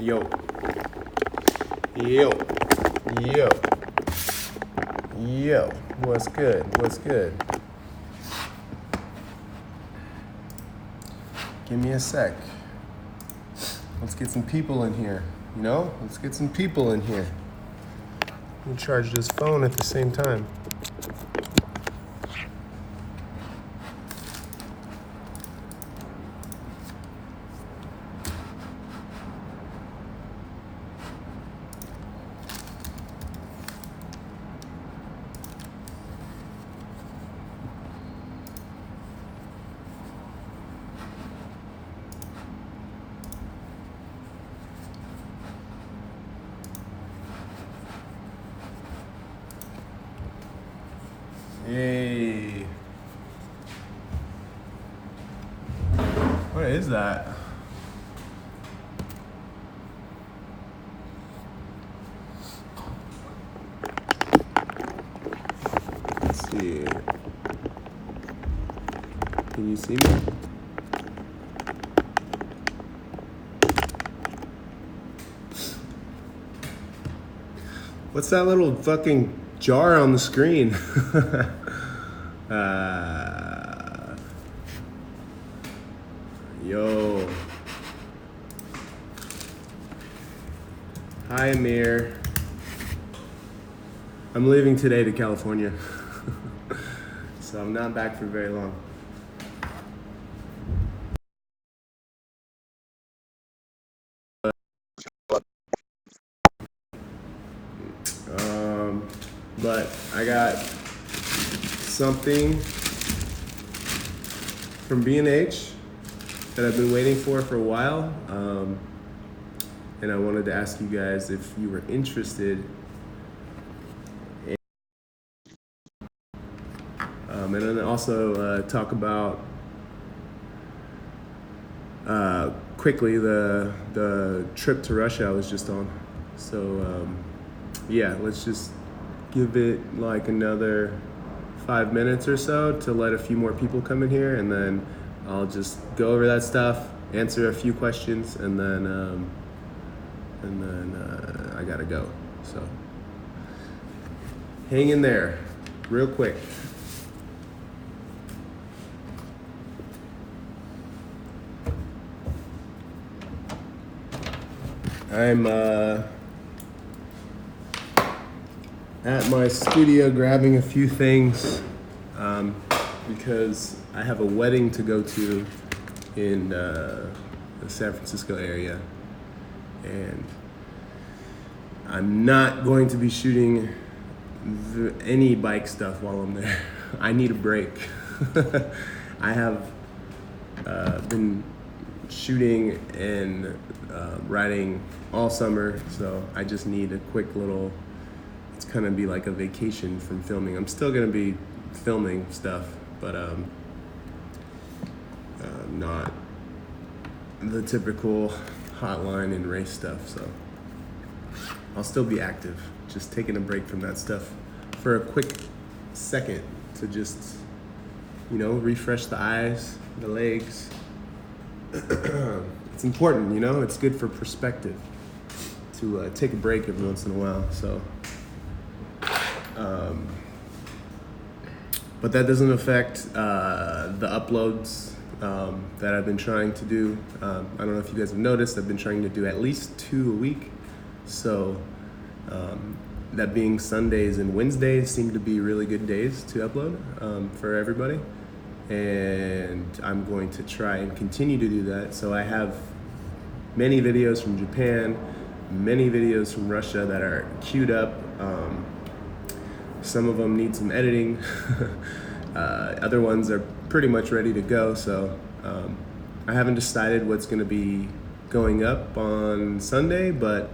Yo. Yo. Yo. Yo. What's good? What's good? Give me a sec. Let's get some people in here. You know? Let's get some people in here. Let me charge this phone at the same time. Hey. What is that? Let's see. Can you see me? What's that little fucking jar on the screen? Yo. Hi, Amir. I'm leaving today to California. So I'm not back for very long. But I got something from B&H that I've been waiting for a while, and I wanted to ask you guys if you were interested in, and then also talk about quickly the trip to Russia I was just on. So yeah, let's just give it like another 5 minutes or so to let a few more people come in here, and then I'll just go over that stuff, answer a few questions, and then I gotta go. So hang in there real quick. I'm at my studio grabbing a few things because I have a wedding to go to in the San Francisco area, and I'm not going to be shooting any bike stuff while I'm there. I need a break. I have been shooting and riding all summer, so I just need a quick little, it's gonna be like a vacation from filming. I'm still gonna be filming stuff, but not the typical hotline and race stuff, so I'll still be active, just taking a break from that stuff for a quick second to just, you know, refresh the eyes, the legs. It's important, you know, it's good for perspective to take a break every once in a while, so but that doesn't affect the uploads that I've been trying to do. I don't know if you guys have noticed, I've been trying to do at least 2 a week. So that being Sundays and Wednesdays seem to be really good days to upload for everybody. And I'm going to try and continue to do that. So I have many videos from Japan, many videos from Russia that are queued up. Some of them need some editing. Other ones are pretty much ready to go. So I haven't decided what's gonna be going up on Sunday, but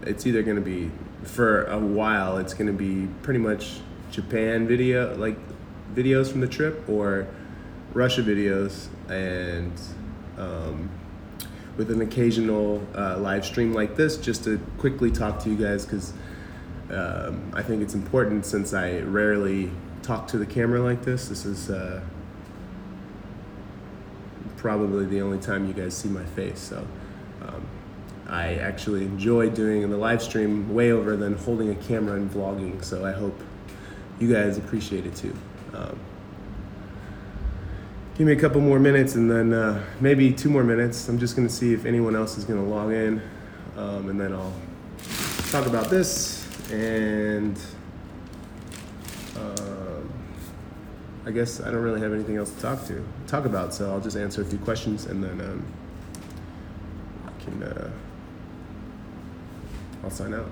it's either gonna be, for a while, it's gonna be pretty much Japan video, like videos from the trip, or Russia videos, and with an occasional live stream like this, just to quickly talk to you guys, because I think it's important, since I rarely talk to the camera like this. This is probably the only time you guys see my face, so I actually enjoy doing the live stream way over than holding a camera and vlogging. So I hope you guys appreciate it too. Give me a couple more minutes and then maybe 2 more minutes. I'm just gonna see if anyone else is gonna log in, and then I'll talk about this, and I guess I don't really have anything else to talk about, so I'll just answer a few questions and then I'll sign out.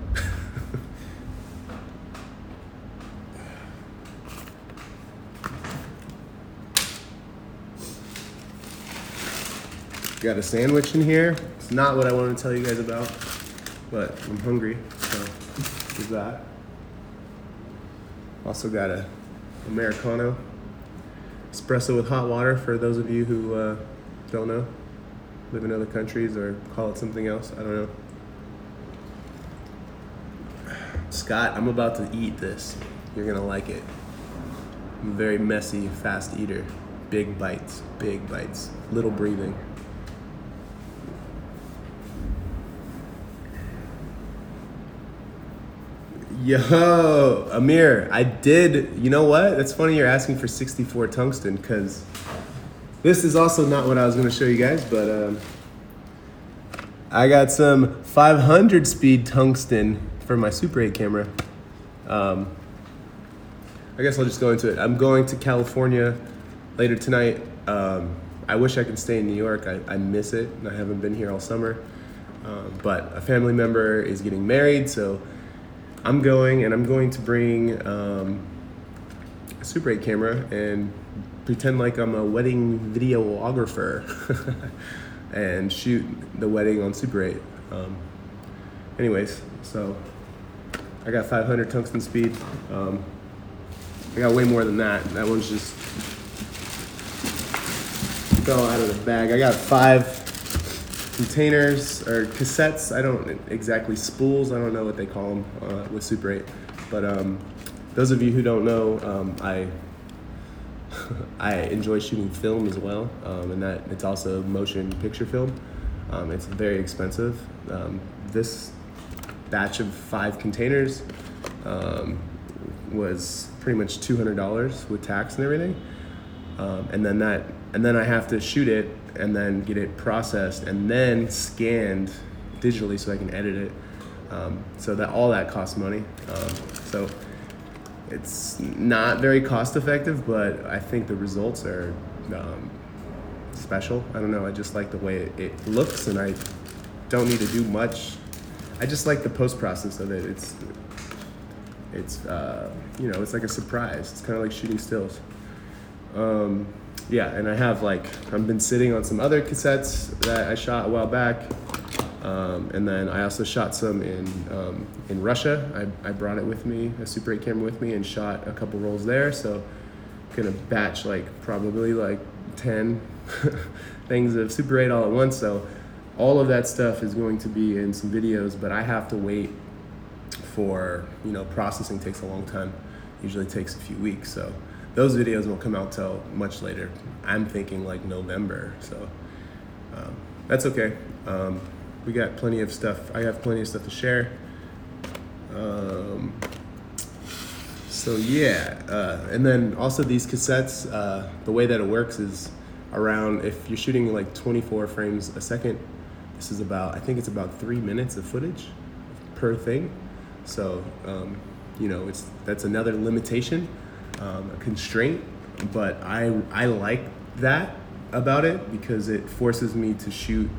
Got a sandwich in here. It's not what I wanted to tell you guys about, but I'm hungry, so there's that. Also got a Americano, espresso with hot water for those of you who don't know, live in other countries or call it something else, I don't know. Scott, I'm about to eat this. You're gonna like it. I'm a very messy, fast eater. Big bites, little breathing. Yo, Amir, I did, you know what? It's funny you're asking for 64 tungsten, because this is also not what I was gonna show you guys, but I got some 500 speed tungsten for my Super 8 camera. I guess I'll just go into it. I'm going to California later tonight. I wish I could stay in New York. I miss it. I haven't been here all summer. But a family member is getting married, so I'm going, and I'm going to bring a Super 8 camera and pretend like I'm a wedding videographer and shoot the wedding on Super 8. Anyways, so I got 500 tungsten speed. I got way more than that. That one's just fell out of the bag. I got 5 containers or cassettes. I don't exactly spools. I don't know what they call them with Super 8. But those of you who don't know, I enjoy shooting film as well, and that it's also motion picture film. It's very expensive. This batch of 5 containers was pretty much $200 with tax and everything, and then I have to shoot it and then get it processed and then scanned digitally so I can edit it. So that all that costs money. So it's not very cost effective, but I think the results are special. I don't know, I just like the way it looks, and I don't need to do much. I just like the post process of it. It's you know, it's like a surprise. It's kind of like shooting stills. Yeah, and I've been sitting on some other cassettes that I shot a while back, and then I also shot some in Russia. I brought it with me, a Super 8 camera with me, and shot a couple rolls there. So I'm gonna batch probably 10 things of Super 8 all at once. So all of that stuff is going to be in some videos, but I have to wait for, processing takes a long time. Usually takes a few weeks. So those videos won't come out till much later. I'm thinking November, so that's okay. We got plenty of stuff. I have plenty of stuff to share. So yeah, and then also these cassettes, the way that it works is around, if you're shooting 24 frames a second, this is I think it's about 3 minutes of footage per thing. So, that's another limitation, a constraint, but I like that about it because it forces me to shoot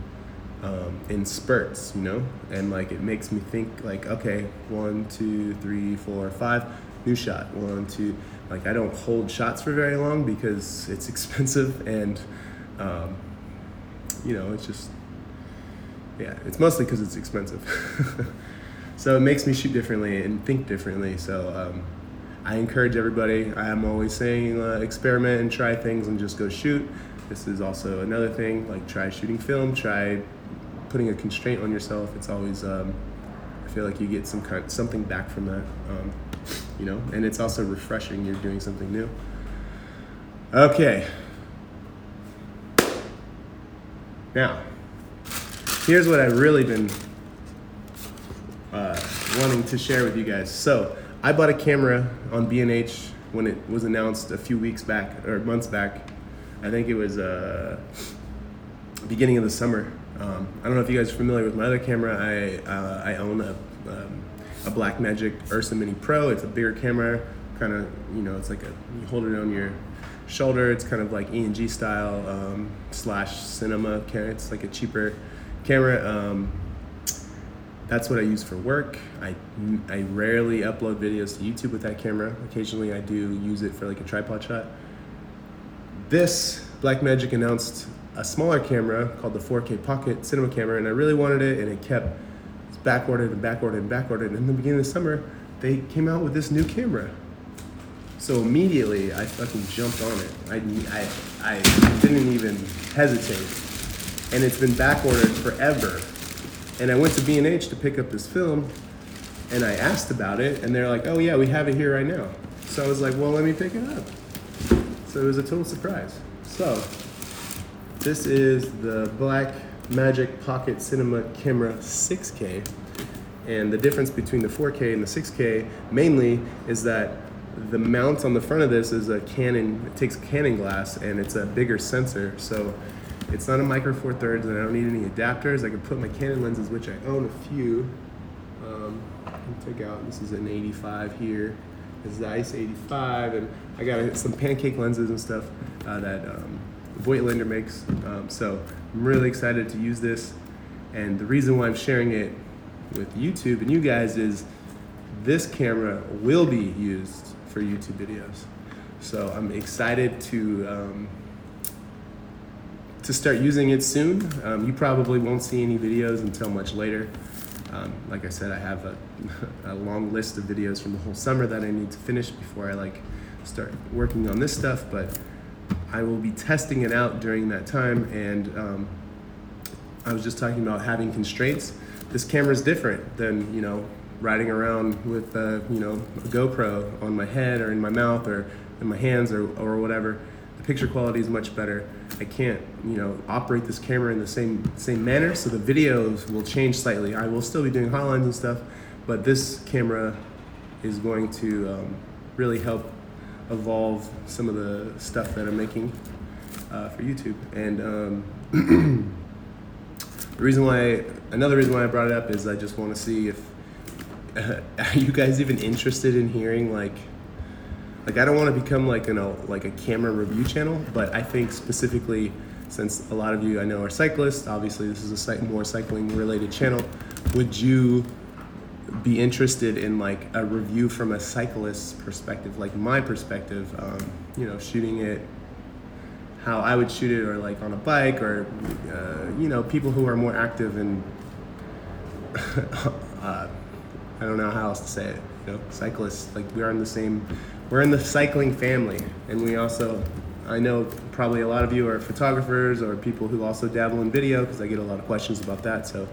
in spurts, and it makes me think okay, 1, 2, 3, 4, 5, new shot, 1, 2, I don't hold shots for very long because it's expensive, and it's just, yeah, it's mostly because it's expensive. So it makes me shoot differently and think differently. So I encourage everybody. I am always saying experiment and try things and just go shoot. This is also another thing, try shooting film, try putting a constraint on yourself. It's always, I feel like you get something back from that, and it's also refreshing. You're doing something new. Okay. Now, here's what I've really been wanting to share with you guys. So I bought a camera on B&H when it was announced a few weeks back, or months back. I think it was beginning of the summer. I don't know if you guys are familiar with my other camera. I own a Blackmagic Ursa Mini Pro. It's a bigger camera, kind of, you know, it's like you hold it on your shoulder. It's kind of like E&G style slash cinema camera. It's like a cheaper camera. That's what I use for work. I rarely upload videos to YouTube with that camera. Occasionally I do use it for like a tripod shot. This Blackmagic announced a smaller camera called the 4K Pocket cinema camera, and I really wanted it, and it kept backordered and backordered and backordered. And in the beginning of the summer, they came out with this new camera. So immediately I fucking jumped on it. I didn't even hesitate. And it's been backordered forever. And I went to B&H to pick up this film, and I asked about it, and they're like, oh yeah, we have it here right now. So I was like, well, let me pick it up. So it was a total surprise. So this is the Blackmagic Pocket Cinema Camera 6K. And the difference between the 4K and the 6K mainly is that the mount on the front of this is a Canon, it takes Canon glass, and it's a bigger sensor. So it's not a micro four thirds, and I don't need any adapters. I can put my Canon lenses, which I own a few. Take out, this is an 85 here. This is the ICE 85, and I got some pancake lenses and stuff that Voigtlander makes. So I'm really excited to use this. And the reason why I'm sharing it with YouTube and you guys is this camera will be used for YouTube videos. So I'm excited to start using it soon. You probably won't see any videos until much later. Like I said, I have a long list of videos from the whole summer that I need to finish before I start working on this stuff, but I will be testing it out during that time. And I was just talking about having constraints. This camera is different than, you know, riding around with you know, a GoPro on my head or in my mouth or in my hands or whatever. The picture quality is much better. I can't, you know, operate this camera in the same manner, so the videos will change slightly. I will still be doing hotlines and stuff, but this camera is going to really help evolve some of the stuff that I'm making for YouTube. And another reason why I brought it up is I just want to see if are you guys even interested in hearing like I don't want to become like a camera review channel, but I think specifically, since a lot of you I know are cyclists, obviously this is a more cycling related channel, would you be interested in like a review from a cyclist's perspective, like my perspective, you know, shooting it how I would shoot it, or like on a bike, or you know, people who are more active and I don't know how else to say it, you know, cyclists, like we're in the cycling family. And we also, I know probably a lot of you are photographers or people who also dabble in video, because I get a lot of questions about that. So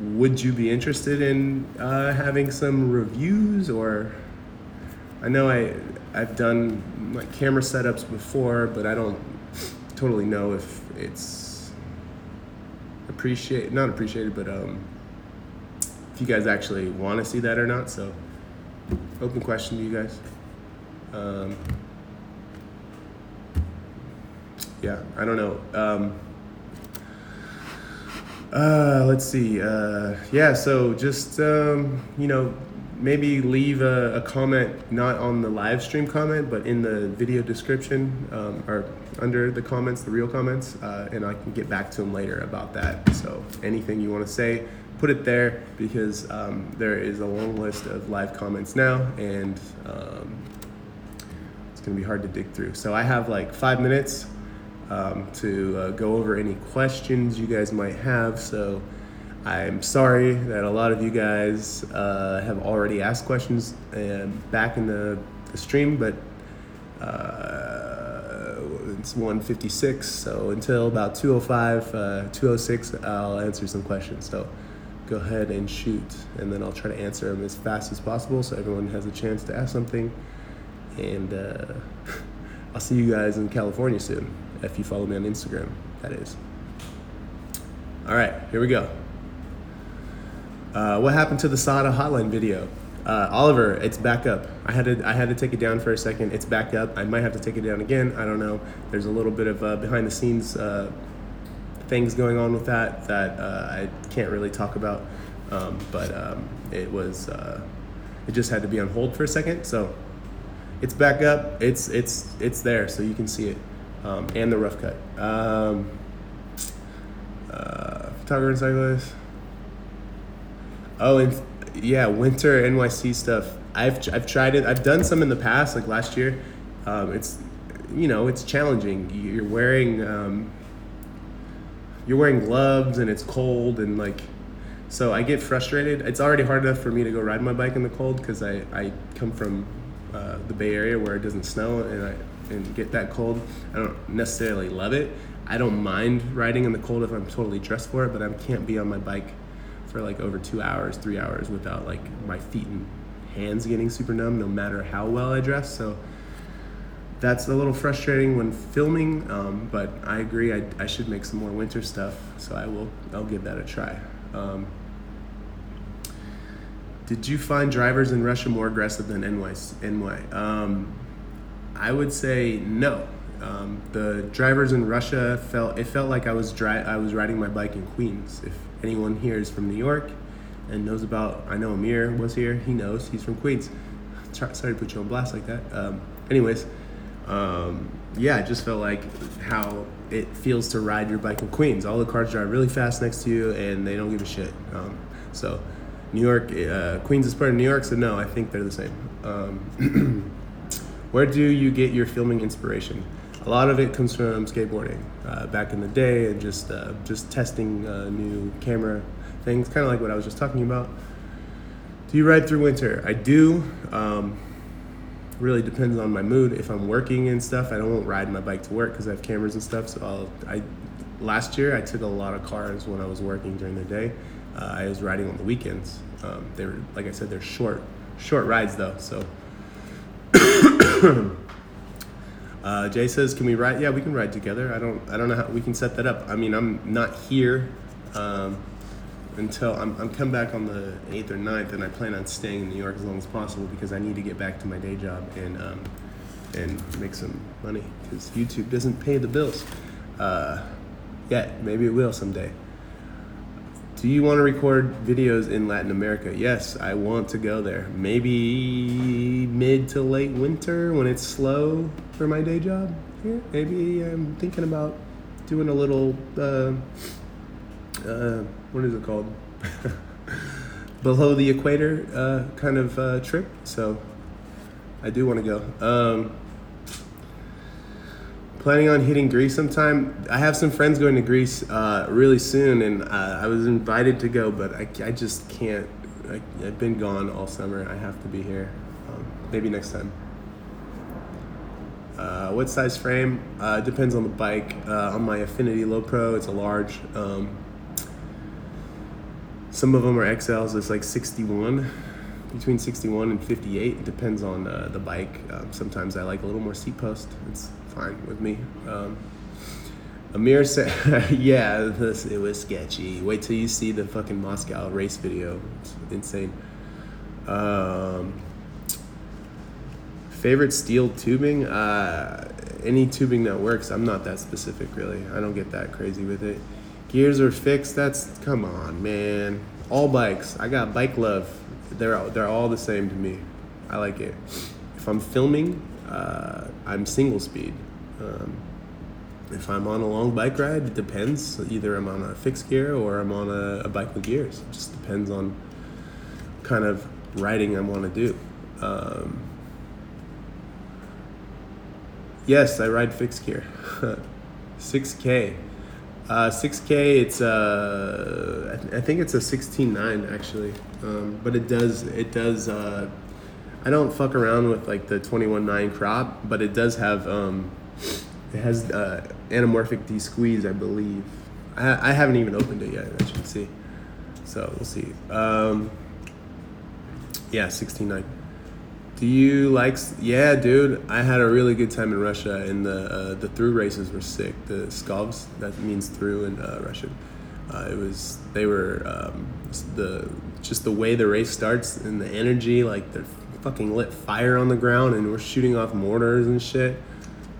would you be interested in having some reviews? Or I know I've done like camera setups before, but I don't totally know if it's not appreciated, but if you guys actually want to see that or not. So open question to you guys. Yeah, I don't know. Let's see. Yeah, so just, you know, maybe leave a comment, not on the live stream comment, but in the video description, or under the comments, the real comments, and I can get back to them later about that. So anything you want to say, put it there, because there is a long list of live comments now, and it's gonna be hard to dig through. So I have like 5 minutes to go over any questions you guys might have. So I'm sorry that a lot of you guys have already asked questions back in the stream, but it's 1:56, so until about 2:05, 2:06, I'll answer some questions. So go ahead and shoot, and then I'll try to answer them as fast as possible so everyone has a chance to ask something. And I'll see you guys in California soon, if you follow me on Instagram, that is. All right, here we go. What happened to the Sada hotline video? Oliver, it's back up. I had to take it down for a second. It's back up. I might have to take it down again. I don't know. There's a little bit of behind the scenes things going on with that I can't really talk about. But it just had to be on hold for a second. So it's back up. It's there, so you can see it, and the rough cut. Photographer and cyclist. Oh, and yeah, winter NYC stuff. I've tried it. I've done some in the past, like last year. It's it's challenging. You're wearing gloves and it's cold and so I get frustrated. It's already hard enough for me to go ride my bike in the cold because I come from the Bay Area where it doesn't snow and get that cold. I don't necessarily love it. I don't mind riding in the cold if I'm totally dressed for it, but I can't be on my bike for over 2 hours, 3 hours without my feet and hands getting super numb, no matter how well I dress. So that's a little frustrating when filming, but I agree I should make some more winter stuff, so I'll give that a try. Did you find drivers in Russia more aggressive than NY? I would say no. The drivers in Russia felt like I was riding my bike in Queens. If anyone here is from New York and knows I know Amir was here, he knows, he's from Queens. Sorry to put you on blast like that. Yeah, I just felt like how it feels to ride your bike in Queens. All the cars drive really fast next to you and they don't give a shit. So New York, Queens is part of New York, so no, I think they're the same. Where do you get your filming inspiration? A lot of it comes from skateboarding back in the day, and just testing new camera things, kind of like what I was just talking about. Do you ride through winter? I do. Really depends on my mood. If I'm working and stuff, I won't ride my bike to work because I have cameras and stuff. So last year I took a lot of cars when I was working during the day. I was riding on the weekends. They were, like I said, they're short rides though. So. Jay says, can we ride? Yeah, we can ride together. I don't know how we can set that up. I mean, I'm not here until I'm come back on the 8th or 9th, and I plan on staying in New York as long as possible because I need to get back to my day job and make some money because YouTube doesn't pay the bills yet. Maybe it will someday. Do you want to record videos in Latin America? Yes, I want to go there. Maybe mid to late winter when it's slow for my day job here. Maybe I'm thinking about doing a little, what is it called? Below the equator kind of trip. So I do want to go. Planning on hitting Greece sometime. I have some friends going to Greece really soon, and I was invited to go, but I just can't. I've been gone all summer. I have to be here. Maybe next time. What size frame? Depends on the bike. On my Affinity Low Pro, it's a large. Some of them are XLs. It's like 61, between 61 and 58. It depends on the bike. Sometimes I like a little more seat post. It's fine with me. Amir said, yeah, it was sketchy. Wait till you see the fucking Moscow race video. It's insane. Favorite steel tubing? Any tubing that works. I'm not that specific, really. I don't get that crazy with it. Gears are fixed. Come on, man. All bikes. I got bike love. They're all the same to me. I like it. If I'm filming, I'm single speed. If I'm on a long bike ride, it depends. Either I'm on a fixed gear or I'm on a bike with gears. It just depends on what kind of riding I want to do. Yes, I ride fixed gear. 6K. 6K, it's I think it's a 16.9 actually. But it does I don't fuck around with like the 21.9 crop, but it does have it has anamorphic de-squeeze, I believe. I haven't even opened it yet, as you can see. So we'll see. Yeah, 16.9. Do you like? Yeah, dude. I had a really good time in Russia, and the through races were sick. The skovs, that means through in Russian. They were just the way the race starts and the energy, like they're fucking lit fire on the ground and we're shooting off mortars and shit.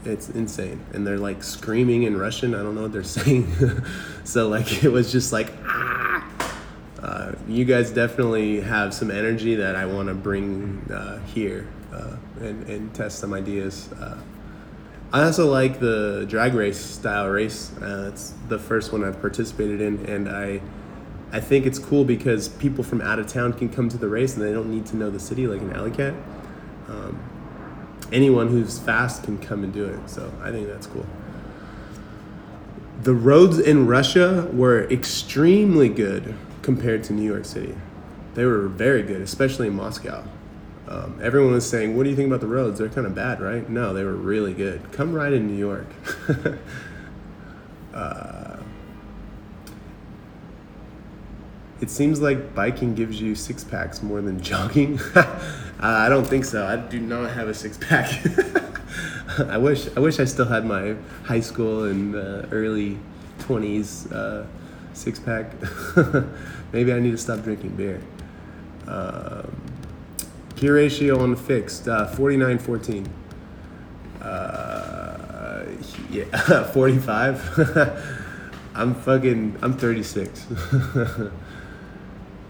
It's insane. And they're like screaming in Russian. I don't know what they're saying. So like it was just like, you guys definitely have some energy that I want to bring here and test some ideas. I also like the drag race style race. It's the first one I've participated in, and I think it's cool because people from out of town can come to the race and they don't need to know the city like an alley cat. Anyone who's fast can come and do it, so I think that's cool. The roads in Russia were extremely good compared to New York City. They were very good, especially in Moscow. Everyone was saying, what do you think about the roads? They're kind of bad, right? No, they were really good. Come ride in New York. It seems like biking gives you six packs more than jogging. I don't think so. I do not have a six pack. I wish I still had my high school and early 20s six pack. Maybe I need to stop drinking beer. Gear ratio on the fixed, 49-14. Yeah, 45. I'm 36.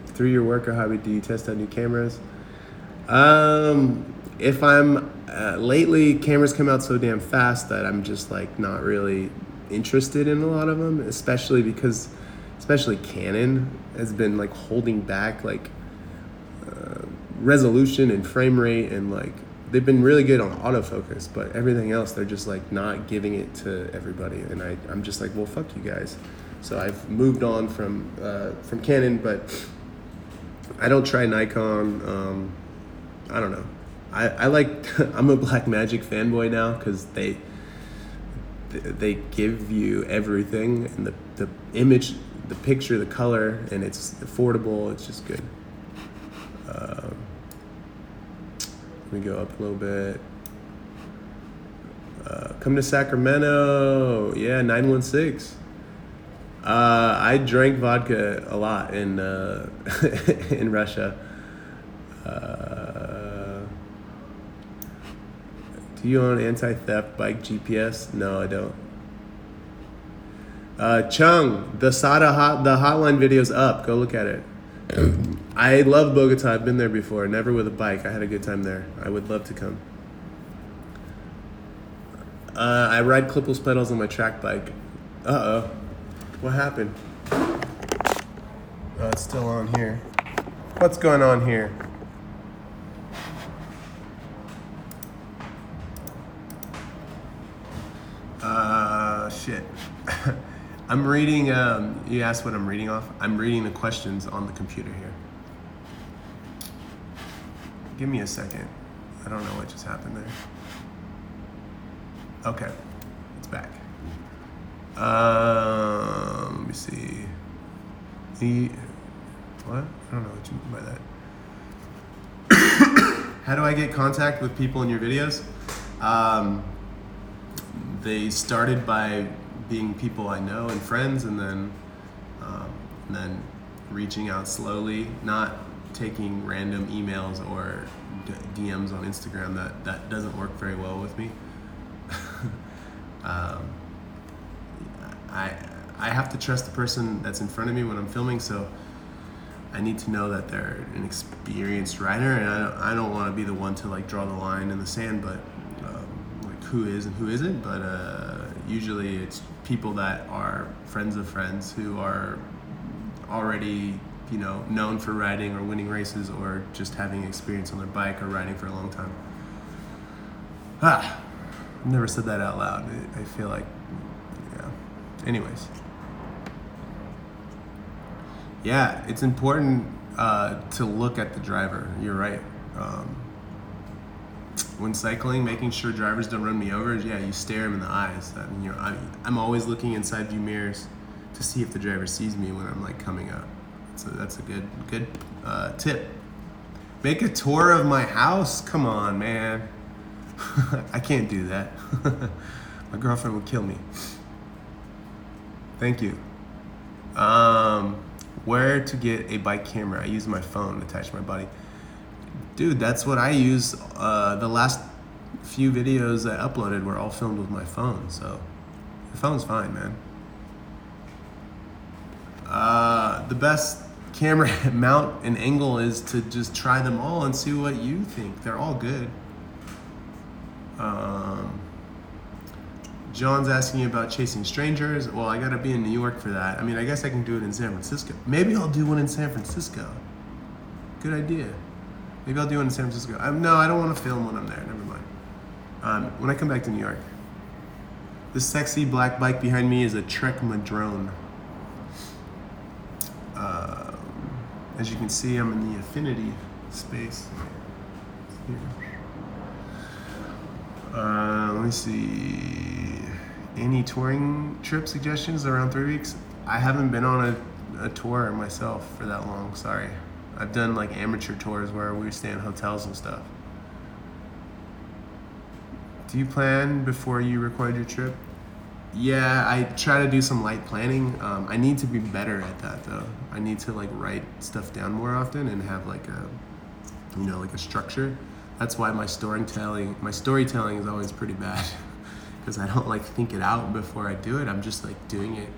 Through your work or hobby, do you test out new cameras? If I'm lately, cameras come out so damn fast that I'm just like not really interested in a lot of them, especially Canon has been like holding back like resolution and frame rate, and like they've been really good on autofocus, but everything else they're just like not giving it to everybody, and I'm just like, well, fuck you guys. So I've moved on from Canon, but I don't try Nikon. I don't know. I like I'm a Blackmagic fanboy now because they give you everything, and the image, the picture, the color, and it's affordable. It's just good. Let me go up a little bit. Come to Sacramento. Yeah, 916. I drank vodka a lot in in Russia. Do you own anti-theft bike GPS? No, I don't. Chung, the hotline video's up. Go look at it. I love Bogota. I've been there before. Never with a bike. I had a good time there. I would love to come. I ride clipless pedals on my track bike. Uh-oh. What happened? Oh, it's still on here. What's going on here? Shit. I'm reading, you asked what I'm reading off? I'm reading the questions on the computer here. Give me a second. I don't know what just happened there. Okay, it's back. Let me see. What? I don't know what you mean by that. How do I get contact with people in your videos? They started by being people I know and friends, and then reaching out slowly, not taking random emails or DMs on Instagram. That doesn't work very well with me. I have to trust the person that's in front of me when I'm filming, so I need to know that they're an experienced writer, and I don't want to be the one to like draw the line in the sand, but like who is and who isn't. But usually it's people that are friends of friends who are already, you know, known for riding or winning races, or just having experience on their bike or riding for a long time. I've never said that out loud. I feel like, yeah. Anyways. Yeah, it's important to look at the driver. You're right. When cycling, making sure drivers don't run me over, yeah, you stare them in the eyes. I mean, I'm always looking inside view mirrors to see if the driver sees me when I'm like coming up. So that's a good tip. Make a tour of my house? Come on, man. I can't do that. My girlfriend would kill me. Thank you. Where to get a bike camera? I use my phone attached to my body. Dude, that's what I use. The last few videos I uploaded were all filmed with my phone, so your phone's fine, man. The best camera mount and angle is to just try them all and see what you think. They're all good. John's asking you about chasing strangers. Well, I gotta be in New York for that. I mean, I guess I can do it in San Francisco. Maybe I'll do one in San Francisco. Good idea. Maybe I'll do one in San Francisco. No, I don't want to film when I'm there. Never mind. When I come back to New York. This sexy black bike behind me is a Trek Madrone. As you can see, I'm in the Affinity space. Let me see. Any touring trip suggestions around 3 weeks? I haven't been on a tour myself for that long, sorry. I've done like amateur tours where we stay in hotels and stuff. Do you plan before you record your trip? Yeah, I try to do some light planning. I need to be better at that though. I need to like write stuff down more often and have like a, you know, like a structure. That's why my storytelling is always pretty bad because I don't like think it out before I do it. I'm just like doing it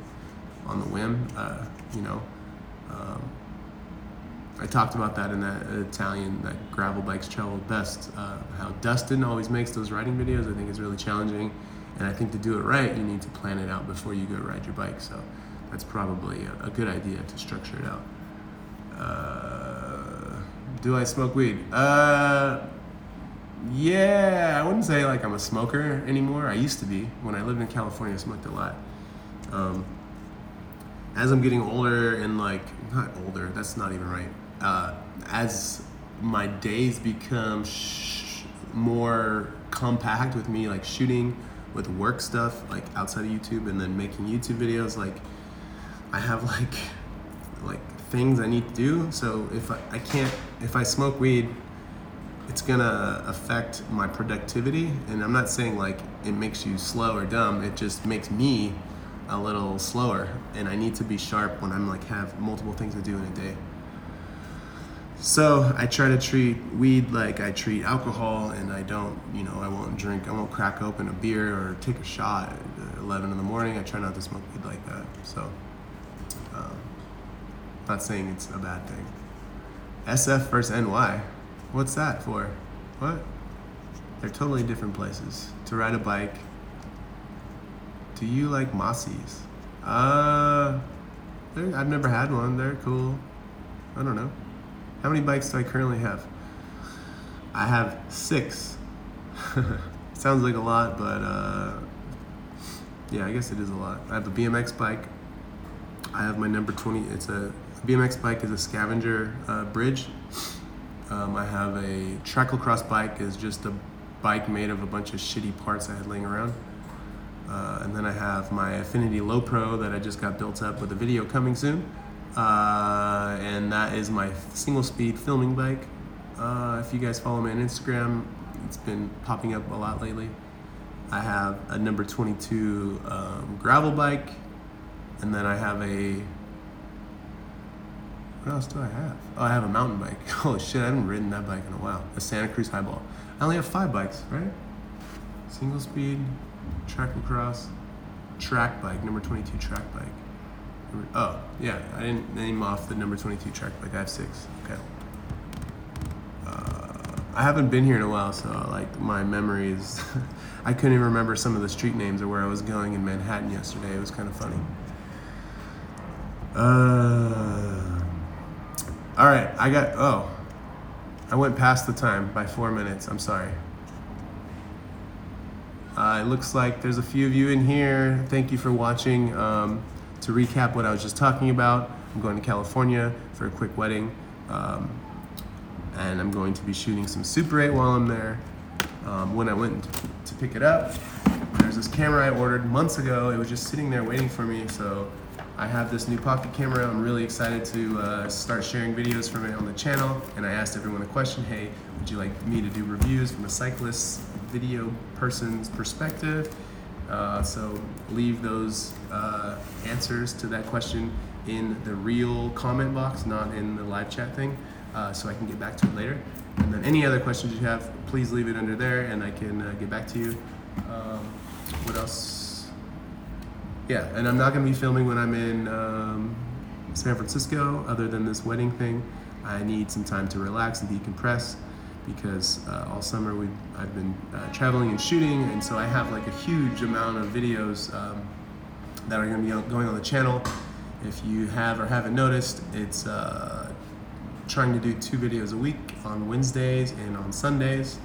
on the whim, you know. I talked about that in that Italian, that gravel bikes travel best, how Dustin always makes those riding videos. I think it's really challenging. And I think to do it right, you need to plan it out before you go ride your bike. So that's probably a good idea to structure it out. Do I smoke weed? Yeah, I wouldn't say like I'm a smoker anymore. I used to be. When I lived in California, I smoked a lot. As I'm getting older and like, not older, that's not even right. As my days become more compact with me like shooting with work stuff like outside of YouTube and then making YouTube videos, like I have like things I need to do. So if I smoke weed, it's gonna affect my productivity. And I'm not saying like it makes you slow or dumb, it just makes me a little slower, and I need to be sharp when I'm like have multiple things to do in a day. So I try to treat weed like I treat alcohol, and I don't, you know, I won't crack open a beer or take a shot at 11 in the morning. I try not to smoke weed like that. So, not saying it's a bad thing. SF versus NY. What's that for? What? They're totally different places. To ride a bike. Do you like Mossies? I've never had one. They're cool. I don't know. How many bikes do I currently have? I have 6. Sounds like a lot, but yeah, I guess it is a lot. I have a BMX bike. I have my number 20. It's a BMX bike is a scavenger bridge. I have a tracklocross bike is just a bike made of a bunch of shitty parts I had laying around. And then I have my Affinity Low Pro that I just got built up with a video coming soon. And that is my single speed filming bike. If you guys follow me on Instagram, it's been popping up a lot lately. I have a number 22 gravel bike, and then I have what else do I have? Oh, I have a mountain bike. Holy shit, I haven't ridden that bike in a while. A Santa Cruz Highball. I only have 5 bikes, right? Single speed, tracklocross, track bike, number 22 track bike. Oh, yeah, I didn't name off the number 22 track bike. I have 6. Okay. I haven't been here in a while, so like my memories, I couldn't even remember some of the street names or where I was going in Manhattan yesterday. It was kind of funny. All right, I went past the time by 4 minutes. I'm sorry. It looks like there's a few of you in here. Thank you for watching. To recap what I was just talking about, I'm going to California for a quick wedding. And I'm going to be shooting some Super 8 while I'm there. When I went to pick it up, there's this camera I ordered months ago. It was just sitting there waiting for me. So I have this new pocket camera. I'm really excited to start sharing videos from it on the channel. And I asked everyone a question, hey, would you like me to do reviews from a cyclist video person's perspective? So leave those answers to that question in the real comment box, not in the live chat thing, so I can get back to it later. And then any other questions you have, please leave it under there and I can get back to you. What else? Yeah, and I'm not going to be filming when I'm in San Francisco, other than this wedding thing. I need some time to relax and decompress because all summer I've been traveling and shooting, and so I have like a huge amount of videos that are going to be going on the channel. If you have or haven't noticed, it's trying to do 2 videos a week on Wednesdays and on Sundays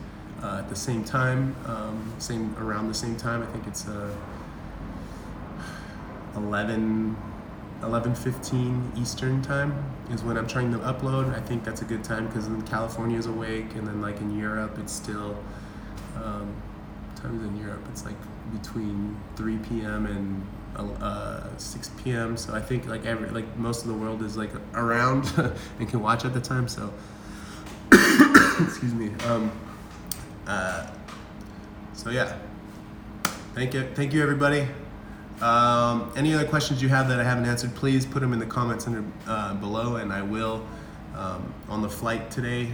at the same time, around the same time. I think it's 11:15 Eastern time is when I'm trying to upload. I think that's a good time because then California is awake, and then like in Europe it's still times in Europe it's like between 3 p.m. and 6 p.m. So I think like most of the world is like around and can watch at the time. So excuse me. So yeah, thank you everybody. Any other questions you have that I haven't answered, please put them in the comments under below, and I will on the flight today,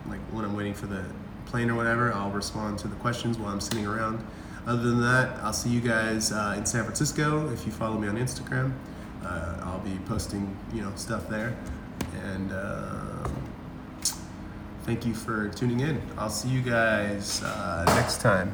like when I'm waiting for the plane or whatever, I'll respond to the questions while I'm sitting around. Other than that, I'll see you guys in San Francisco. If you follow me on Instagram, I'll be posting stuff there. And thank you for tuning in. I'll see you guys next time.